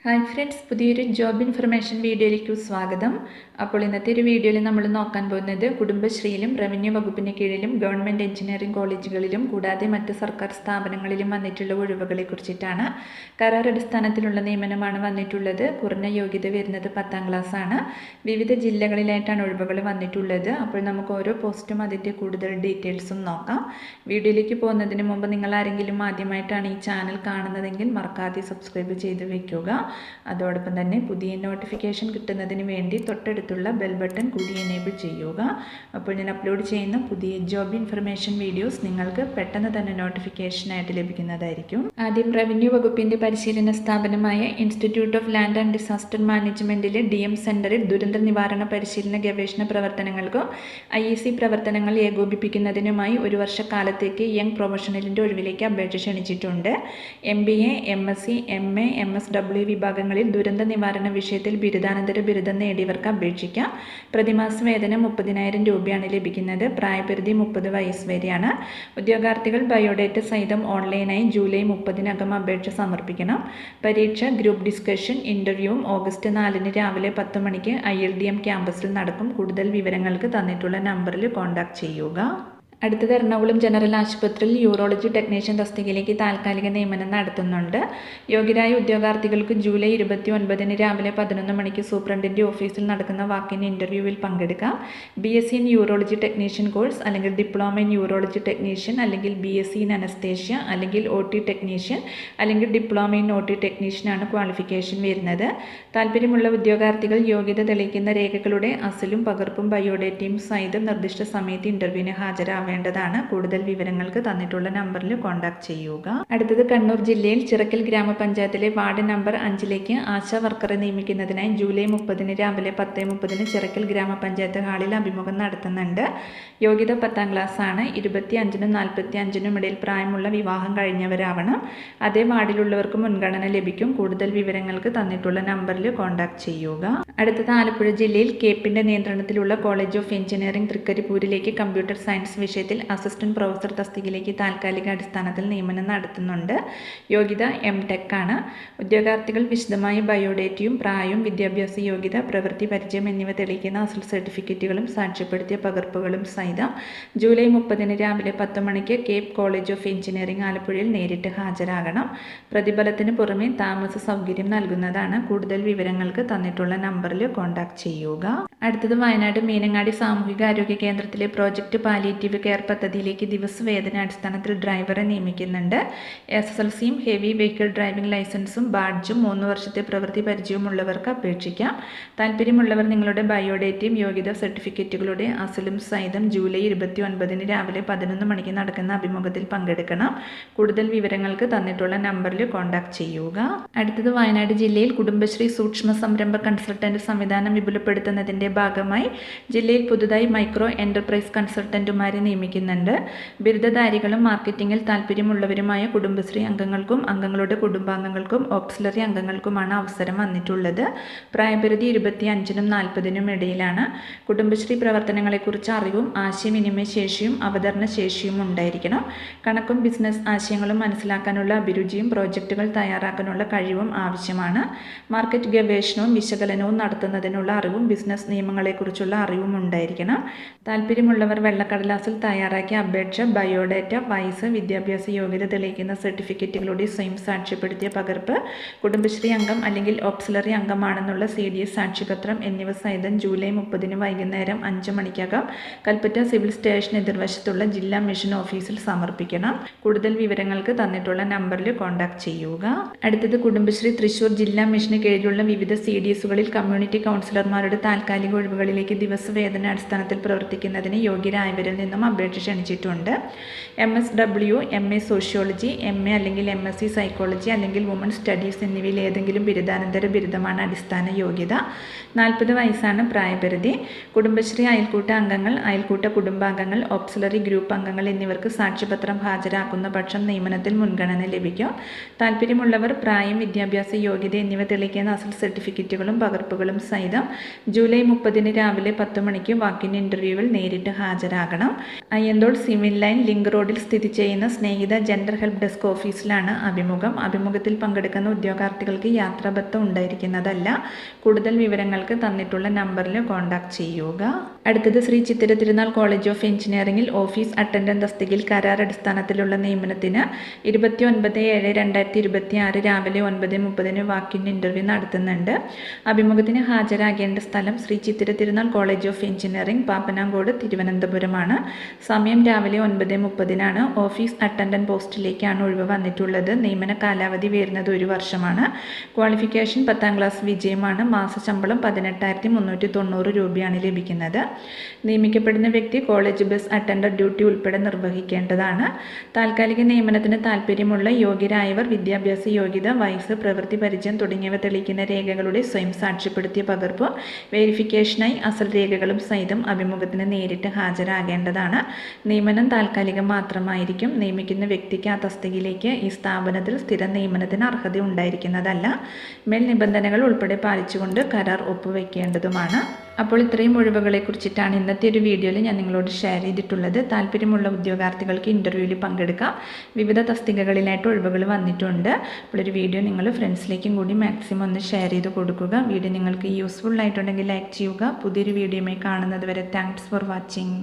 Hi friends, പുതിയൊരു job information വീഡിയോയിലേക്ക് സ്വാഗതം. അപ്പോൾ ഇന്നത്തെ ഒരു വീഡിയോയിൽ നമ്മൾ നോക്കാൻ പോകുന്നത് കുടുംബശ്രീയിലും റവന്യൂ വകുപ്പിന് കീഴിലും ഗവൺമെൻറ് എഞ്ചിനീയറിംഗ് കോളേജുകളിലും കൂടാതെ മറ്റ് സർക്കാർ സ്ഥാപനങ്ങളിലും വന്നിട്ടുള്ള ഒഴിവുകളെ കുറിച്ചിട്ടാണ്. കരാർ അടിസ്ഥാനത്തിലുള്ള നിയമനമാണ് വന്നിട്ടുള്ളത്. കുറഞ്ഞ യോഗ്യത വരുന്നത് 10ാം ക്ലാസ്സാണ്. വിവിധ ജില്ലകളിലായിട്ടാണ് ഒഴിവുകൾ വന്നിട്ടുള്ളത്. അപ്പോൾ നമുക്ക് ഓരോ പോസ്റ്റും അതിൻ്റെ കൂടുതൽ ഡീറ്റെയിൽസും നോക്കാം. വീഡിയോയിലേക്ക് പോകുന്നതിന് മുമ്പ് നിങ്ങൾ ആരെങ്കിലും ആദ്യമായിട്ടാണ് ഈ ചാനൽ കാണുന്നതെങ്കിൽ മറക്കാതെ സബ്സ്ക്രൈബ് ചെയ്ത് വയ്ക്കുക. അതോടൊപ്പം തന്നെ പുതിയ നോട്ടിഫിക്കേഷൻ കിട്ടുന്നതിന് വേണ്ടി തൊട്ടടുത്തുള്ള ബെൽ ബട്ടൺ കൂടി എനേബിൾ ചെയ്യുക. അപ്പോൾ ഞാൻ അപ്ലോഡ് ചെയ്യുന്ന പുതിയ ജോബ് ഇൻഫർമേഷൻ വീഡിയോസ് നിങ്ങൾക്ക് പെട്ടെന്ന് തന്നെ നോട്ടിഫിക്കേഷനായിട്ട് ലഭിക്കുന്നതായിരിക്കും. ആദ്യം റവന്യൂ വകുപ്പിൻ്റെ പരിശീലന സ്ഥാപനമായ institute of land and disaster മാനേജ്മെൻറ്റിലെ DM സെൻറ്ററിൽ ദുരന്ത നിവാരണ പരിശീലന ഗവേഷണ പ്രവർത്തനങ്ങൾക്കും IEC പ്രവർത്തനങ്ങൾ ഏകോപിപ്പിക്കുന്നതിനുമായി ഒരു വർഷക്കാലത്തേക്ക് യങ് പ്രൊഫഷണലിൻ്റെ ഒഴിവിലേക്ക് അപേക്ഷ ക്ഷണിച്ചിട്ടുണ്ട്. MBA, MSc, MA, MSW വിഭാഗങ്ങളിൽ ദുരന്ത നിവാരണ വിഷയത്തിൽ ബിരുദാനന്തര ബിരുദം നേടിയവർക്ക് അപേക്ഷിക്കാം. പ്രതിമാസ വേതനം 30,000 രൂപയാണ് ലഭിക്കുന്നത്. പ്രായപരിധി 30 വയസ്സ് വരെയാണ്. ഉദ്യോഗാർത്ഥികൾ ബയോഡേറ്റ സഹിതം ഓൺലൈനായി ജൂലൈ 30-നകം അപേക്ഷ സമർപ്പിക്കണം. പരീക്ഷ, ഗ്രൂപ്പ് ഡിസ്കഷൻ, ഇൻ്റർവ്യൂവും ഓഗസ്റ്റ് 4-ന് രാവിലെ 10 മണിക്ക് ILDM ക്യാമ്പസിൽ നടക്കും. കൂടുതൽ വിവരങ്ങൾക്ക് തന്നിട്ടുള്ള നമ്പറിൽ കോൺടാക്ട് ചെയ്യുക. അടുത്തത് എറണാകുളം ജനറൽ ആശുപത്രിയിൽ യൂറോളജി ടെക്നീഷ്യൻ തസ്തികയിലേക്ക് താൽക്കാലിക നിയമനം നടത്തുന്നുണ്ട്. യോഗ്യരായ ഉദ്യോഗാർത്ഥികൾക്ക് ജൂലൈ 29-ന് രാവിലെ 11 മണിക്ക് സൂപ്രണ്ടിൻ്റെ ഓഫീസിൽ നടക്കുന്ന വാക്കിൻ ഇൻ്റർവ്യൂവിൽ പങ്കെടുക്കാം. BSc in urology technician course അല്ലെങ്കിൽ ഡിപ്ലോമ ഇൻ യൂറോളജി ടെക്നീഷ്യൻ അല്ലെങ്കിൽ BSc ഇൻ അനസ്തേഷ്യ അല്ലെങ്കിൽ OT ടെക്നീഷ്യൻ അല്ലെങ്കിൽ ഡിപ്ലോമ ഇൻ OT ടെക്നീഷ്യനാണ് ക്വാളിഫിക്കേഷൻ വരുന്നത്. താല്പര്യമുള്ള ഉദ്യോഗാർത്ഥികൾ യോഗ്യത തെളിയിക്കുന്ന രേഖകളുടെ അസലും പകർപ്പും ബയോഡേറ്റയും സഹിതം നിർദ്ദിഷ്ട സമയത്ത് ഇൻ്റർവ്യൂവിന് ഹാജരാവേണ്ടതാണ്. കൂടുതൽ വിവരങ്ങൾക്ക് തന്നിട്ടുള്ള നമ്പറിൽ കോൺടാക്ട് ചെയ്യുക. അടുത്തത് കണ്ണൂർ ജില്ലയിൽ ചിറക്കൽ ഗ്രാമപഞ്ചായത്തിലെ വാർഡ് നമ്പർ 5-ലേക്ക് ആശാ വർക്കറെ നിയമിക്കുന്നതിനായി ജൂലൈ 30-ന് രാവിലെ 10:30-ന് ചിറക്കൽ ഗ്രാമപഞ്ചായത്ത് ഹാളിൽ അഭിമുഖം നടത്തുന്നുണ്ട്. യോഗ്യത 10ാം ക്ലാസ്സാണ്. 25-നും 45-നും ഇടയിൽ പ്രായമുള്ള വിവാഹം കഴിഞ്ഞവരാവണം. അതേ വാർഡിലുള്ളവർക്ക് മുൻഗണന ലഭിക്കും. കൂടുതൽ വിവരങ്ങൾക്ക് തന്നിട്ടുള്ള നമ്പറിൽ കോൺടാക്ട് ചെയ്യുക. അടുത്തത് ആലപ്പുഴ ജില്ലയിൽ കേപ്പിൻ്റെ നിയന്ത്രണത്തിലുള്ള കോളേജ് ഓഫ് എഞ്ചിനീയറിംഗ് തൃക്കരിപ്പൂരിലേക്ക് കമ്പ്യൂട്ടർ സയൻസ് വിഷയത്തിൽ അസിസ്റ്റന്റ് പ്രൊഫസർ തസ്തികയിലേക്ക് താൽക്കാലിക അടിസ്ഥാനത്തിൽ നിയമനം നടത്തുന്നുണ്ട്. യോഗ്യത M.Tech ആണ്. ഉദ്യോഗാർത്ഥികൾ വിശദമായ ബയോഡേറ്റയും പ്രായവും വിദ്യാഭ്യാസ യോഗ്യത, പ്രവൃത്തി പരിചയം എന്നിവ തെളിയിക്കുന്ന അസൽ സർട്ടിഫിക്കറ്റുകളും സാക്ഷ്യപ്പെടുത്തിയ പകർപ്പുകളും സഹിതം ജൂലൈ 30-ന് രാവിലെ 10 മണിക്ക് കേപ്പ് കോളേജ് ഓഫ് എഞ്ചിനീയറിംഗ് ആലപ്പുഴയിൽ നേരിട്ട് ഹാജരാകണം. പ്രതിഫലത്തിന് പുറമെ താമസ സൗകര്യം നൽകുന്നതാണ്. കൂടുതൽ വിവരങ്ങൾക്ക് തന്നിട്ടുള്ള നമ്പറിൽ കോൺടാക്ട് ചെയ്യുക. അടുത്തത് വയനാട് മീനങ്ങാടി സാമൂഹികാരോഗ്യ കേന്ദ്രത്തിലെ പ്രോജക്റ്റ് പാലിയേറ്റീവ് കെയർ പദ്ധതിയിലേക്ക് ദിവസവേതന അടിസ്ഥാനത്തിൽ ഡ്രൈവറെ നിയമിക്കുന്നുണ്ട്. SSLCയും ഹെവി വെഹിക്കിൾ ഡ്രൈവിംഗ് ലൈസൻസും ബാഡ്ജും 3 വർഷത്തെ പ്രവൃത്തി പരിചയമുള്ളവർക്ക് അപേക്ഷിക്കാം. താല്പര്യമുള്ളവർ നിങ്ങളുടെ ബയോഡേറ്റയും യോഗ്യത സർട്ടിഫിക്കറ്റുകളുടെ അസലും സഹിതം ജൂലൈ 29-ന് രാവിലെ 11 മണിക്ക് നടക്കുന്ന അഭിമുഖത്തിൽ പങ്കെടുക്കണം. കൂടുതൽ വിവരങ്ങൾക്ക് തന്നിട്ടുള്ള നമ്പറിൽ കോൺടാക്ട് ചെയ്യുക. അടുത്തത് വയനാട് ജില്ലയിൽ കുടുംബശ്രീ സൂക്ഷ്മ സംരംഭ കൺസൾട്ടന്റ് സംവിധാനം വിപുലപ്പെടുത്തുന്നതിൻ്റെ ഭാഗമായി ജില്ലയിൽ പുതുതായി മൈക്രോ എന്റർപ്രൈസ് കൺസൾട്ടന്റുമാരെ നിയമിക്കുന്നുണ്ട്. ബിരുദധാരികളും മാർക്കറ്റിംഗിൽ താല്പര്യമുള്ളവരുമായ കുടുംബശ്രീ അംഗങ്ങൾക്കും അംഗങ്ങളുടെ കുടുംബാംഗങ്ങൾക്കും ഓക്സിലറി അംഗങ്ങൾക്കുമാണ് അവസരം വന്നിട്ടുള്ളത്. പ്രായപരിധി 25-നും 40-നും ഇടയിലാണ്. കുടുംബശ്രീ പ്രവർത്തനങ്ങളെക്കുറിച്ച് അറിവും ആശയവിനിമയ ശേഷിയും അവതരണ ശേഷിയും ഉണ്ടായിരിക്കണം. കണക്കും ബിസിനസ് ആശയങ്ങളും മനസ്സിലാക്കാനുള്ള അഭിരുചിയും പ്രോജക്റ്റുകൾ തയ്യാറാക്കാനുള്ള കഴിവും ആവശ്യമാണ്. മാർക്കറ്റ് ഗവേഷണവും വിശകലനവും നടത്തുന്നതിനുള്ള അറിവും ബിസിനസ് നിയമങ്ങളെക്കുറിച്ചുള്ള അറിവും ഉണ്ടായിരിക്കണം. താല്പര്യമുള്ളവർ വെള്ളക്കടലാസിൽ തയ്യാറാക്കിയ അപേക്ഷ, ബയോഡേറ്റ, വയസ്സ്, വിദ്യാഭ്യാസ യോഗ്യത തെളിയിക്കുന്ന സർട്ടിഫിക്കറ്റുകളുടെ സ്വയം സാക്ഷ്യപ്പെടുത്തിയ പകർപ്പ്, കുടുംബശ്രീ അംഗം അല്ലെങ്കിൽ ഓക്സിലറി അംഗമാണെന്നുള്ള CDS സാക്ഷ്യപത്രം എന്നിവ സഹിതം ജൂലൈ 30-ന് വൈകുന്നേരം 5 മണിക്കകം കൽപ്പറ്റ സിവിൽ സ്റ്റേഷൻ എതിർവശത്തുള്ള ജില്ലാ മിഷൻ ഓഫീസിൽ സമർപ്പിക്കണം. കൂടുതൽ വിവരങ്ങൾക്ക് തന്നിട്ടുള്ള നമ്പറിൽ കോൺടാക്ട് ചെയ്യുക. അടുത്തത് കുടുംബശ്രീ തൃശൂർ ജില്ലാ മിഷന് കീഴിലുള്ള വിവിധ CDSകളിൽ കമ്മ്യൂണിറ്റി കൗൺസിലർമാരുടെ താൽക്കാലിക ഒഴിവുകളിലേക്ക് ദിവസവേതന അടിസ്ഥാനത്തിൽ പ്രവർത്തിക്കുന്നതിന് യോഗ്യരായവരിൽ നിന്നും അപേക്ഷ ക്ഷണിച്ചിട്ടുണ്ട്. MSW, MA സോഷ്യോളജി, MA അല്ലെങ്കിൽ MSc സൈക്കോളജി അല്ലെങ്കിൽ വുമൺ സ്റ്റഡീസ് എന്നിവയിൽ ഏതെങ്കിലും ബിരുദാനന്തര ബിരുദമാണ് അടിസ്ഥാന യോഗ്യത. 40 വയസ്സാണ് പ്രായപരിധി. കുടുംബശ്രീ അയൽക്കൂട്ട അംഗങ്ങൾ, അയൽക്കൂട്ട കുടുംബാംഗങ്ങൾ, ഓക്സിലറി ഗ്രൂപ്പ് അംഗങ്ങൾ എന്നിവർക്ക് സാക്ഷ്യപത്രം ഹാജരാക്കുന്ന പക്ഷം നിയമനത്തിൽ മുൻഗണന ലഭിക്കും. താല്പര്യമുള്ളവർ പ്രായം, വിദ്യാഭ്യാസ യോഗ്യത എന്നിവ തെളിയിക്കുന്ന അസൽ സർട്ടിഫിക്കറ്റുകളും പകർപ്പുകളും സഹിതം ജൂലൈ 30-ന് രാവിലെ 10 മണിക്ക് വാക്കിൻ ഇൻ്റർവ്യൂവിൽ നേരിട്ട് ഹാജരാകണം. അയ്യന്തോൾ സിവിൽ ലൈൻ ലിങ്ക് റോഡിൽ സ്ഥിതി ചെയ്യുന്ന സ്നേഹിത ജെൻഡർ ഹെൽപ്പ് ഡെസ്ക് ഓഫീസിലാണ് അഭിമുഖം. അഭിമുഖത്തിൽ പങ്കെടുക്കുന്ന ഉദ്യോഗാർത്ഥികൾക്ക് യാത്രാബത്തം ഉണ്ടായിരിക്കുന്നതല്ല. കൂടുതൽ വിവരങ്ങൾക്ക് തന്നിട്ടുള്ള നമ്പറിൽ കോൺടാക്ട് ചെയ്യുക. അടുത്തത് ശ്രീ ചിത്തിര തിരുനാൾ കോളേജ് ഓഫ് എഞ്ചിനീയറിംഗിൽ ഓഫീസ് അറ്റൻഡന്റ് തസ്തികയിൽ കരാർ അടിസ്ഥാനത്തിലുള്ള നിയമനത്തിന് 29/7/2026 രാവിലെ 9:30 വാക്കിൻ ഇൻ്റർവ്യൂ നടത്തുന്നുണ്ട്. അഭിമുഖത്തിന് ഹാജരാകേണ്ട സ്ഥലം Shri Chithira Thirunal college of engineering, പാപ്പനാങ്കോട്, തിരുവനന്തപുരമാണ്. സമയം രാവിലെ 9:30 ഓഫീസ് അറ്റൻഡന്റ് പോസ്റ്റിലേക്കാണ് ഒഴിവ് വന്നിട്ടുള്ളത്. നിയമന കാലാവധി വരുന്നത് 1 വർഷമാണ്. ക്വാളിഫിക്കേഷൻ 10ാം ക്ലാസ് വിജയമാണ്. മാസശമ്പളം 18,390 രൂപയാണ് ലഭിക്കുന്നത്. നിയമിക്കപ്പെടുന്ന വ്യക്തി കോളേജ് ബസ് അറ്റൻഡന്റ് ഡ്യൂട്ടി ഉൾപ്പെടെ നിർവഹിക്കേണ്ടതാണ്. താൽക്കാലിക നിയമനത്തിന് താൽപ്പര്യമുള്ള യോഗ്യരായവർ വിദ്യാഭ്യാസ യോഗ്യത, വയസ്സ്, പ്രവൃത്തി പരിചയം തുടങ്ങിയവ തെളിയിക്കുന്ന രേഖകളുടെ സ്വയം സാക്ഷ്യപ്പെടുത്തിയ പകർപ്പ് വെരിഫിക്കേഷനായി അസൽ രേഖകളും സഹിതം അഭിമുഖത്തിന് നേരിട്ട് ഹാജരാകേണ്ടതാണ്. നിയമനം താൽക്കാലികം മാത്രമായിരിക്കും. നിയമിക്കുന്ന വ്യക്തിക്ക് ആ തസ്തികയിലേക്ക് ഈ സ്ഥാപനത്തിൽ സ്ഥിര നിയമനത്തിന് അർഹത ഉണ്ടായിരിക്കുന്നതല്ല. മേൽ നിബന്ധനകൾ ഉൾപ്പെടെ പാലിച്ചുകൊണ്ട് കരാർ ഒപ്പുവെക്കേണ്ടതുമാണ്. അപ്പോൾ ഇത്രയും ഒഴിവുകളെ കുറിച്ചിട്ടാണ് ഇന്നത്തെ ഒരു വീഡിയോയിൽ ഞാൻ നിങ്ങളോട് ഷെയർ ചെയ്തിട്ടുള്ളത്. താല്പര്യമുള്ള ഉദ്യോഗാർത്ഥികൾക്ക് ഇൻ്റർവ്യൂവിൽ പങ്കെടുക്കാം. വിവിധ തസ്തികകളിലായിട്ട് ഒഴിവുകൾ വന്നിട്ടുണ്ട്. അപ്പോൾ ഒരു വീഡിയോ നിങ്ങൾ ഫ്രണ്ട്സിലേക്കും കൂടി മാക്സിമം ഒന്ന് ഷെയർ ചെയ്ത് കൊടുക്കുക. വീഡിയോ നിങ്ങൾക്ക് യൂസ്ഫുൾ ആയിട്ടുണ്ടെങ്കിൽ ലൈക്ക് ചെയ്യുക. പുതിയൊരു വീഡിയോയുമായി കാണുന്നത് വരെ താങ്ക്സ് ഫോർ വാച്ചിങ്.